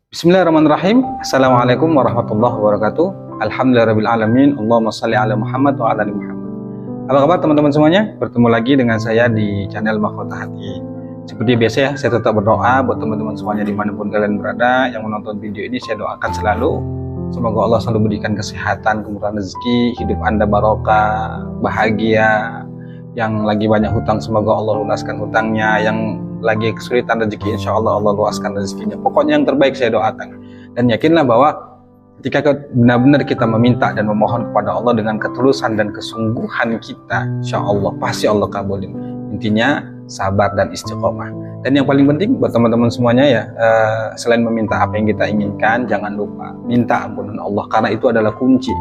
Bismillahirrahmanirrahim. Assalamualaikum warahmatullahi wabarakatuh. Alhamdulillahirrahmanirrahim. Allahumma salli ala Muhammad wa ala ali Muhammad. Apa kabar teman-teman semuanya? Bertemu lagi dengan saya di channel Mahkota Hati. Seperti biasa ya, saya tetap berdoa buat teman-teman semuanya dimanapun kalian berada yang menonton video ini. Saya doakan selalu semoga Allah selalu berikan kesehatan, kemurahan rezeki, hidup Anda barokah, bahagia. Yang lagi banyak hutang semoga Allah lunaskan hutangnya, yang lagi kesulitan rezeki insya Allah Allah luaskan rezekinya. Pokoknya yang terbaik saya doakan, dan yakinlah bahwa ketika benar-benar kita meminta dan memohon kepada Allah dengan ketulusan dan kesungguhan kita, insya Allah pasti Allah kabulin. Intinya sabar dan istiqomah. Dan yang paling penting buat teman-teman semuanya ya, selain meminta apa yang kita inginkan, jangan lupa minta ampunan Allah, karena itu adalah kunci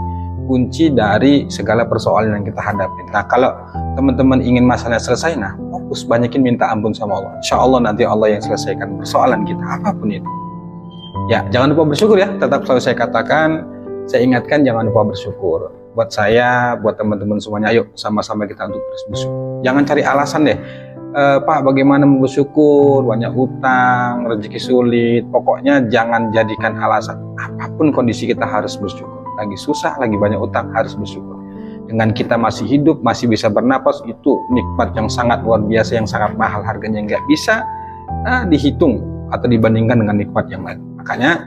dari segala persoalan yang kita hadapi. Nah, kalau teman-teman ingin masalahnya selesai, nah fokus banyakin minta ampun sama Allah. Insya Allah nanti Allah yang selesaikan persoalan kita apapun itu. Ya, jangan lupa bersyukur ya. Tetap selalu saya katakan, saya ingatkan jangan lupa bersyukur. Buat saya, buat teman-teman semuanya, ayo sama-sama kita untuk terus bersyukur. Jangan cari alasan deh. Pak, bagaimana mau bersyukur? Banyak hutang, rezeki sulit. Pokoknya jangan jadikan alasan. Apapun kondisi kita harus bersyukur. Lagi susah, lagi banyak utang, harus bersyukur. Dengan kita masih hidup, masih bisa bernapas, itu nikmat yang sangat luar biasa, yang sangat mahal harganya, nggak bisa dihitung atau dibandingkan dengan nikmat yang lain. Makanya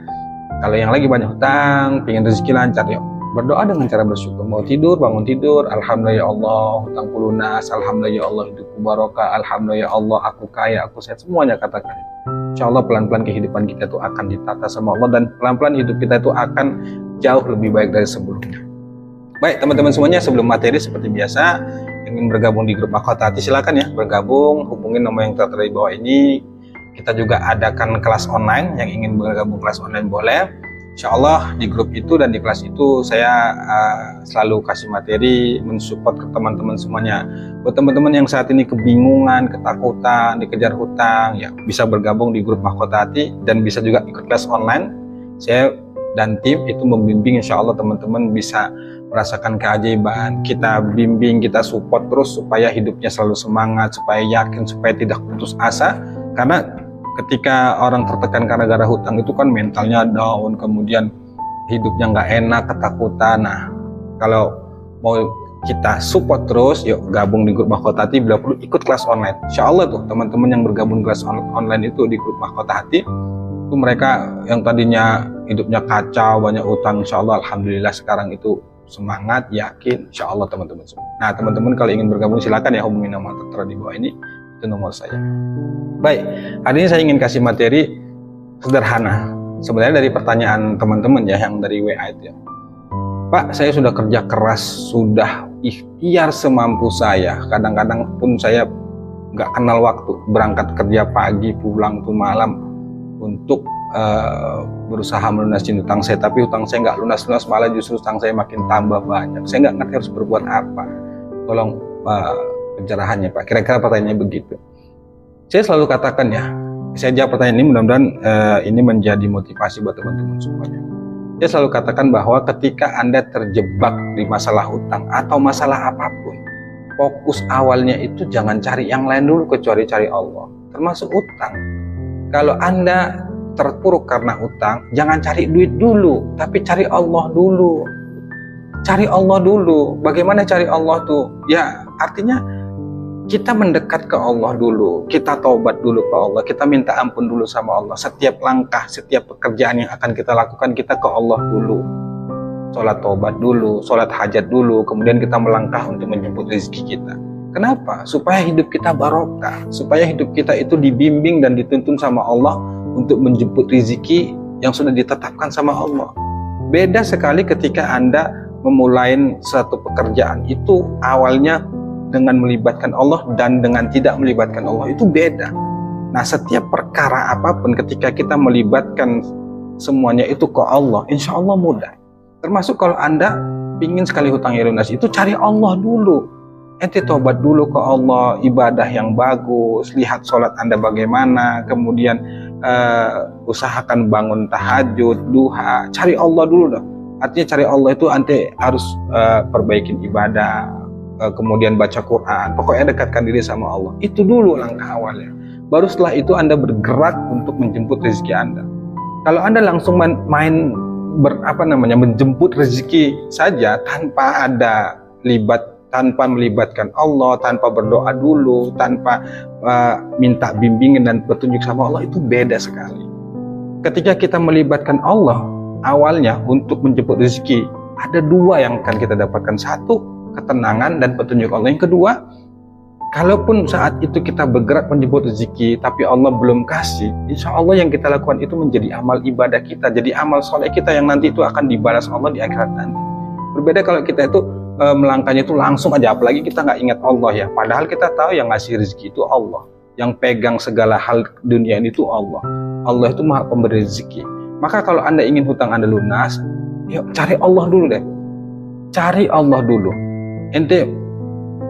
kalau yang lagi banyak hutang, pengen rezeki lancar, yuk berdoa dengan cara bersyukur. Mau tidur, bangun tidur, alhamdulillah ya Allah hutangku lunas, alhamdulillah ya Allah hidupku barokah, alhamdulillah ya Allah aku kaya, aku sehat, semuanya katakan. Insya Allah pelan-pelan kehidupan kita itu akan ditata sama Allah, dan pelan-pelan hidup kita itu akan jauh lebih baik dari sebelumnya. Baik teman-teman semuanya, sebelum materi seperti biasa, yang ingin bergabung di grup Mahkota Hati silakan ya bergabung, hubungin nomor yang tertera di bawah ini. Kita juga adakan kelas online, yang ingin bergabung kelas online boleh. Insya Allah di grup itu dan di kelas itu saya selalu kasih materi, mensupport ke teman-teman semuanya. Buat teman-teman yang saat ini kebingungan, ketakutan, dikejar hutang, ya bisa bergabung di grup Mahkota Hati dan bisa juga ikut kelas online. Saya dan tim itu membimbing, insya Allah teman-teman bisa merasakan keajaiban. Kita bimbing, kita support terus supaya hidupnya selalu semangat, supaya yakin, supaya tidak putus asa. Karena ketika orang tertekan gara-gara hutang itu kan mentalnya down, kemudian hidupnya nggak enak, ketakutan. Nah, kalau mau kita support terus, yuk gabung di grup Mahkota Hati. Bila perlu ikut kelas online. Insya Allah tuh teman-teman yang bergabung kelas online itu di grup Mahkota Hati, itu mereka yang tadinya hidupnya kacau, banyak utang, insya Allah alhamdulillah sekarang itu semangat, yakin, insya Allah teman-teman semua. Nah teman-teman kalau ingin bergabung silakan ya hubungi nomor tertera di bawah ini, itu nomor saya. Baik, hari ini saya ingin kasih materi sederhana. Sebenarnya dari pertanyaan teman-teman ya, yang dari WA itu ya. Pak, saya sudah kerja keras, sudah ikhtiar semampu saya. Kadang-kadang pun saya nggak kenal waktu, berangkat kerja pagi, pulang tuh malam untuk berusaha melunasi hutang saya. Tapi hutang saya nggak lunas-lunas, malah justru hutang saya makin tambah banyak. Saya nggak ngerti harus berbuat apa. Tolong pencerahannya Pak. Kira-kira pertanyaannya begitu. Saya selalu katakan ya, saya jawab pertanyaan ini, mudah-mudahan ini menjadi motivasi buat teman-teman semuanya. Saya selalu katakan bahwa ketika Anda terjebak di masalah hutang atau masalah apapun, fokus awalnya itu jangan cari yang lain dulu kecuali cari Allah, termasuk utang. Kalau Anda terpuruk karena utang, jangan cari duit dulu, tapi cari Allah dulu. Cari Allah dulu. Bagaimana cari Allah tuh? Ya, artinya kita mendekat ke Allah dulu, kita taubat dulu ke Allah, kita minta ampun dulu sama Allah. Setiap langkah, setiap pekerjaan yang akan kita lakukan, kita ke Allah dulu. Sholat taubat dulu, sholat hajat dulu, kemudian kita melangkah untuk menjemput rezeki kita. Kenapa? Supaya hidup kita barokah, supaya hidup kita itu dibimbing dan dituntun sama Allah untuk menjemput rezeki yang sudah ditetapkan sama Allah. Beda sekali ketika Anda memulai suatu pekerjaan itu awalnya dengan melibatkan Allah dan dengan tidak melibatkan Allah, itu beda. Nah, setiap perkara apapun ketika kita melibatkan semuanya itu ke Allah, insya Allah mudah. Termasuk kalau Anda ingin sekali hutangnya lunas, itu cari Allah dulu. Ente tobat dulu ke Allah, ibadah yang bagus, lihat sholat Anda bagaimana, kemudian usahakan bangun tahajud, duha, cari Allah dulu dong. Artinya cari Allah itu ente harus perbaikin ibadah, kemudian baca Quran, pokoknya dekatkan diri sama Allah. Itu dulu langkah awalnya. Baru setelah itu Anda bergerak untuk menjemput rezeki Anda. Kalau Anda langsung main menjemput rezeki saja tanpa ada tanpa melibatkan Allah, tanpa berdoa dulu, tanpa minta bimbingan dan petunjuk sama Allah, itu beda sekali. Ketika kita melibatkan Allah awalnya untuk menjemput rezeki, ada dua yang akan kita dapatkan. Satu, ketenangan dan petunjuk Allah. Yang kedua, kalaupun saat itu kita bergerak menjemput rezeki tapi Allah belum kasih, insya Allah yang kita lakukan itu menjadi amal ibadah kita, jadi amal soleh kita yang nanti itu akan dibalas Allah di akhirat nanti. Berbeda kalau kita itu melangkahnya itu langsung aja, apalagi kita nggak ingat Allah ya, padahal kita tahu yang ngasih rezeki itu Allah, yang pegang segala hal dunia ini itu Allah. Allah itu maha pemberi rezeki. Maka kalau Anda ingin hutang Anda lunas, yuk cari Allah dulu deh, cari Allah dulu. Ente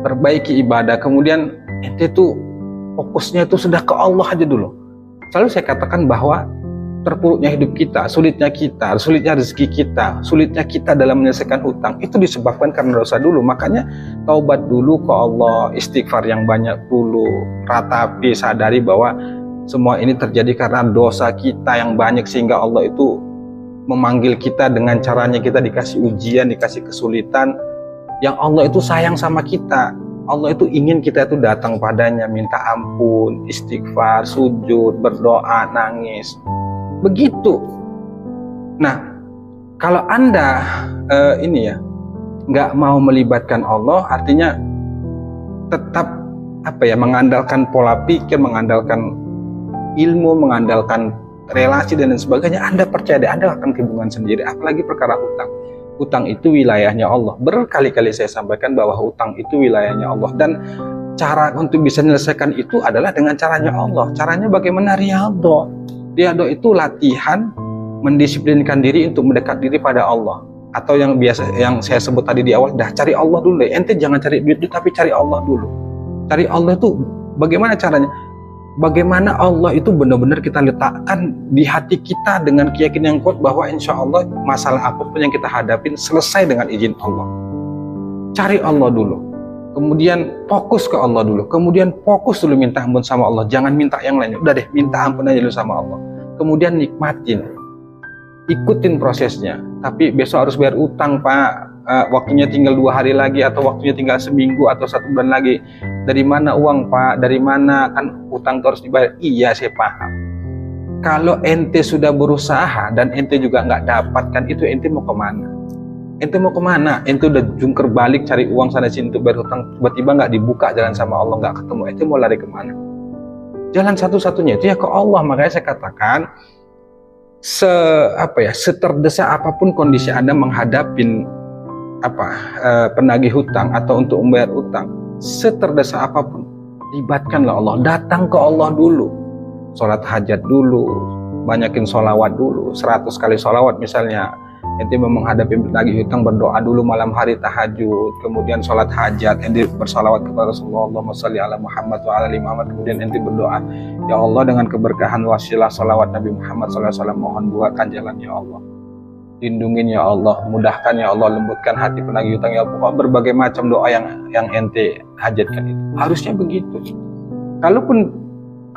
perbaiki ibadah, kemudian ente tuh fokusnya itu sudah ke Allah aja dulu. Selalu saya katakan bahwa terpuruknya hidup kita, sulitnya rezeki kita, sulitnya kita dalam menyelesaikan hutang, itu disebabkan karena dosa dulu. Makanya taubat dulu ke Allah, istighfar yang banyak dulu, ratapi, sadari bahwa semua ini terjadi karena dosa kita yang banyak, sehingga Allah itu memanggil kita dengan caranya kita dikasih ujian, dikasih kesulitan. Yang Allah itu sayang sama kita. Allah itu ingin kita itu datang padanya, minta ampun, istighfar, sujud, berdoa, nangis. Begitu. Nah, kalau Anda nggak mau melibatkan Allah, artinya tetap mengandalkan pola pikir, mengandalkan ilmu, mengandalkan relasi dan lain sebagainya, Anda percaya deh, Anda akan kebingungan sendiri. Apalagi perkara hutang. Hutang itu wilayahnya Allah. Berkali-kali saya sampaikan bahwa hutang itu wilayahnya Allah, dan cara untuk bisa menyelesaikan itu adalah dengan caranya Allah. Caranya bagaimana? Riyadho. Riyadho itu latihan mendisiplinkan diri untuk mendekat diri pada Allah. Atau yang saya sebut tadi di awal, dah cari Allah dulu. Ente jangan cari duit tapi cari Allah dulu. Cari Allah itu bagaimana caranya? Bagaimana Allah itu benar-benar kita letakkan di hati kita dengan keyakinan yang kuat bahwa insya Allah masalah apapun yang kita hadapin selesai dengan izin Allah. Cari Allah dulu, kemudian fokus ke Allah dulu, kemudian fokus dulu minta ampun sama Allah, jangan minta yang lain, udah deh minta ampun aja dulu sama Allah, kemudian nikmatin, ikutin prosesnya. Tapi besok harus bayar utang Pak, waktunya tinggal 2 hari lagi, atau waktunya tinggal seminggu atau 1 bulan lagi. Dari mana uang Pak? Dari mana? Kan utang harus dibayar. Iya, saya paham. Kalau ente sudah berusaha dan ente juga nggak dapatkan itu, ente mau kemana? Ente mau kemana? Ente udah jungker balik cari uang sana sini untuk bayar hutang, tiba-tiba nggak dibuka jalan sama Allah, nggak ketemu. Ente mau lari kemana? Jalan satu-satunya itu ya ke Allah. Makanya saya katakan, seterdesak apapun kondisi Anda menghadapin penagih hutang atau untuk membayar hutang, seterdesak apapun, libatkanlah Allah, datang ke Allah dulu, sholat hajat dulu, banyakin sholawat dulu, 100 kali sholawat misalnya. Ente menghadapi penagih hutang, berdoa dulu malam hari tahajud, kemudian sholat hajat, ente bersalawat kepada Rasulullah, Allahumma sholli ala Muhammad wa ala ali Muhammad, kemudian ente berdoa, ya Allah dengan keberkahan wasilah sholawat Nabi Muhammad SAW, mohon bukakan jalan ya Allah, lindungin ya Allah, mudahkan ya Allah, lembutkan hati penagih hutang ya Allah. Berbagai macam doa yang ente hajatkan itu harusnya begitu. Kalaupun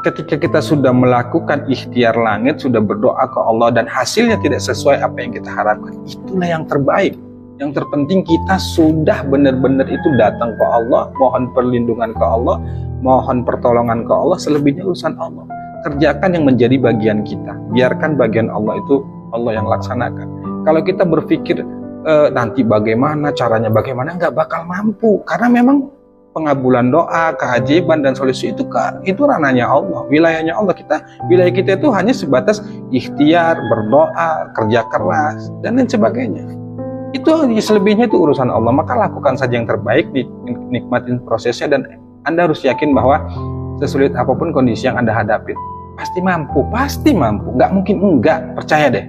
ketika kita sudah melakukan ikhtiar langit, sudah berdoa ke Allah dan hasilnya tidak sesuai apa yang kita harapkan, itulah yang terbaik. Yang terpenting kita sudah benar-benar itu datang ke Allah, mohon perlindungan ke Allah, mohon pertolongan ke Allah, selebihnya urusan Allah. Kerjakan yang menjadi bagian kita, biarkan bagian Allah itu Allah yang laksanakan. Kalau kita berpikir nanti bagaimana, caranya bagaimana, nggak bakal mampu. Karena memang pengabulan doa, keajaiban, dan solusi itu ranahnya Allah, wilayahnya Allah. Wilayah kita itu hanya sebatas ikhtiar, berdoa, kerja keras, dan lain sebagainya. Itu selebihnya itu urusan Allah. Maka lakukan saja yang terbaik, nikmatin prosesnya, dan Anda harus yakin bahwa sesulit apapun kondisi yang Anda hadapi, pasti mampu, nggak mungkin enggak, percaya deh.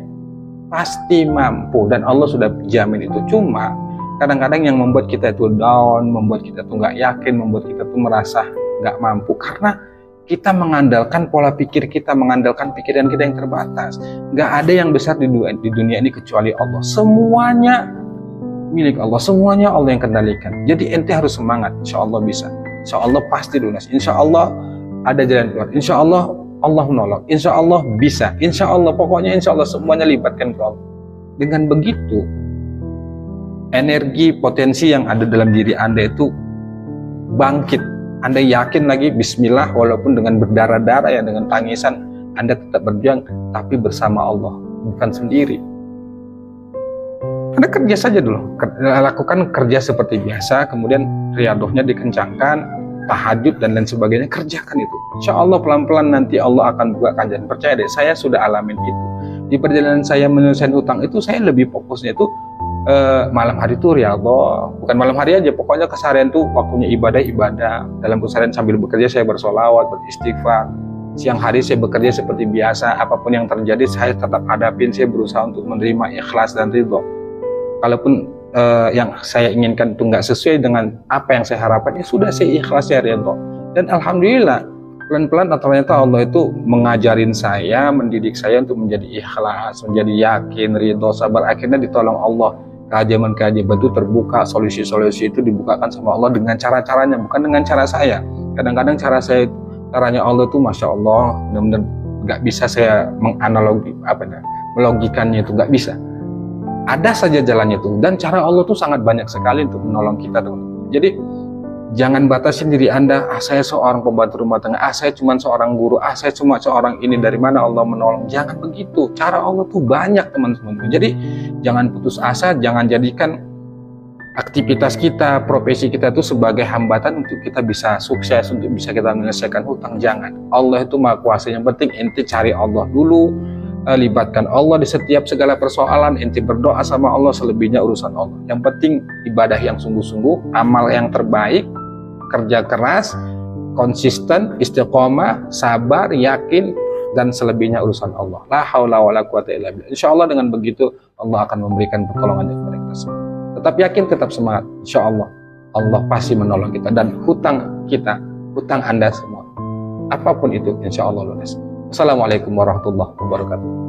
Pasti mampu, dan Allah sudah jamin itu. Cuma kadang-kadang yang membuat kita itu down, membuat kita tuh nggak yakin, membuat kita tuh merasa nggak mampu, karena kita mengandalkan pola pikir kita, mengandalkan pikiran kita yang terbatas. Nggak ada yang besar di dunia ini kecuali Allah. Semuanya milik Allah, semuanya Allah yang kendalikan. Jadi ente harus semangat, insya Allah bisa, insya Allah pasti lunas, insya Allah ada jalan keluar, insya Allah Allah menolong, insya Allah bisa, insya Allah, pokoknya insya Allah semuanya libatkan ke Allah. Dengan begitu, energi potensi yang ada dalam diri Anda itu bangkit. Anda yakin lagi, bismillah, walaupun dengan berdarah-darah ya, dengan tangisan, Anda tetap berjuang, tapi bersama Allah, bukan sendiri. Anda kerja saja dulu, lakukan kerja seperti biasa, kemudian riadohnya dikencangkan, tahajud dan lain sebagainya, kerjakan itu. Insya Allah pelan-pelan nanti Allah akan bukakan jalan. Percaya deh, saya sudah alamin itu. Di perjalanan saya menyelesaikan hutang itu, saya lebih fokusnya itu malam hari itu riadoh, bukan malam hari aja, pokoknya keseharian tuh waktunya ibadah. Dalam keseharian sambil bekerja saya bersolawat, beristighfar. Siang hari saya bekerja seperti biasa, apapun yang terjadi saya tetap hadapin, saya berusaha untuk menerima, ikhlas dan ridho. Kalaupun yang saya inginkan itu nggak sesuai dengan apa yang saya harapkan, ya sudah, saya ikhlas, ya ridho. Dan alhamdulillah pelan-pelan ternyata Allah itu mengajarin saya, mendidik saya untuk menjadi ikhlas, menjadi yakin, ridho, sabar. Akhirnya ditolong Allah, keajaiban-keajaiban itu terbuka, solusi-solusi itu dibukakan sama Allah dengan cara-caranya, bukan dengan cara saya. Kadang-kadang caranya Allah itu masya Allah, benar-benar nggak bisa saya melogikannya itu nggak bisa. Ada saja jalannya itu, dan cara Allah itu sangat banyak sekali untuk menolong kita, teman-teman. Jadi jangan batasi diri Anda, saya seorang pembantu rumah tangga, saya cuma seorang guru, saya cuma seorang ini, dari mana Allah menolong. Jangan begitu, cara Allah tuh banyak, teman-teman. Jadi jangan putus asa, jangan jadikan aktivitas kita, profesi kita itu sebagai hambatan untuk kita bisa sukses, untuk bisa kita menyelesaikan hutang. Jangan. Allah itu maha kuasa. Yang penting ente cari Allah dulu, libatkan Allah di setiap segala persoalan, ente berdoa sama Allah, selebihnya urusan Allah. Yang penting ibadah yang sungguh-sungguh, amal yang terbaik, kerja keras, konsisten, istiqomah, sabar, yakin, dan selebihnya urusan Allah. La haula wala quwata illa billah. Insyaallah dengan begitu Allah akan memberikan pertolongan kepada kita semua. Tetap yakin, tetap semangat. Insyaallah Allah pasti menolong kita, dan hutang kita, hutang Anda semua, apapun itu, insyaallah lunas. Assalamualaikum warahmatullahi wabarakatuh.